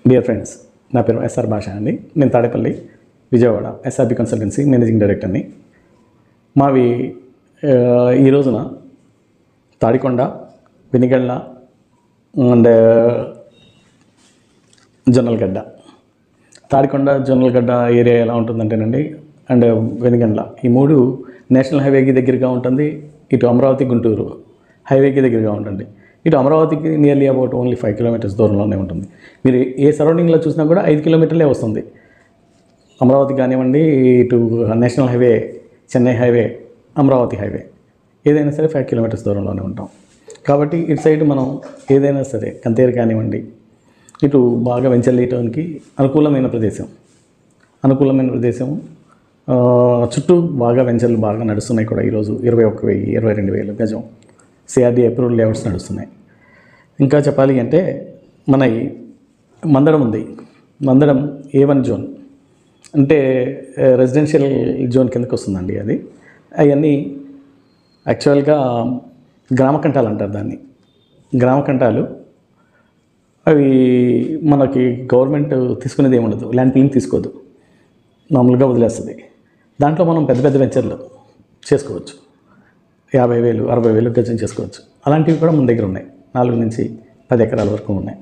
Dear friends, నా పేరు SR భాష అండి. నేను Tadepalli, Vijayawada SRB consultancy managing డైరెక్టర్ని. మావి ఈ రోజున తాడికొండ, వెనిగళ్ళ అండ్ జొన్నలగడ్డ. తాడికొండ, జొన్నలగడ్డ ఏరియా ఎలా ఉంటుందంటేనండి, అండ్ వెనిగండ్ల, ఈ మూడు నేషనల్ హైవేకి దగ్గరగా ఉంటుంది. ఇటు అమరావతి, గుంటూరు హైవేకి దగ్గరగా ఉంటుంది. ఇటు అమరావతికి నియర్లీ అబౌట్ ఓన్లీ 5 కిలోమీటర్స్ దూరంలోనే ఉంటుంది. మీరు ఏ సరౌండింగ్లో చూసినా కూడా 5 కిలోమీటర్లే వస్తుంది. అమరావతి కానివ్వండి, ఇటు national highway, Chennai highway, Amaravati highway, ఏదైనా సరే 5 కిలోమీటర్స్ దూరంలోనే ఉంటాం. కాబట్టి ఇటు సైడ్ మనం ఏదైనా సరే కంతేరు కానివ్వండి, ఇటు బాగా వెంచర్లేయటానికి అనుకూలమైన ప్రదేశం. చుట్టూ బాగా వెంచర్లు బాగా నడుస్తున్నాయి కూడా. ఈరోజు 21,000, 22,000 గజం సిఆర్డీ అప్రూవల్ లేఅవుట్స్ నడుస్తున్నాయి. ఇంకా చెప్పాలి అంటే మన ఈ మందడం ఉంది. మందడం A1 జోన్ అంటే రెసిడెన్షియల్ జోన్ కిందకి వస్తుందండి. అది అవన్నీ యాక్చువల్గా గ్రామకంఠాలు అంటారు దాన్ని. గ్రామకంఠాలు అవి మనకి గవర్నమెంట్ తీసుకునేది ఏముండదు, ల్యాండ్ క్లీన్ తీసుకోదు, మామూలుగా వదిలేస్తుంది. దాంట్లో మనం పెద్ద పెద్ద వెంచర్లు చేసుకోవచ్చు. 50,000, 60,000 గజం చేసుకోవచ్చు. అలాంటివి కూడా మన దగ్గర ఉన్నాయి. 4 నుంచి 10 ఎకరాల వరకు ఉన్నాయి.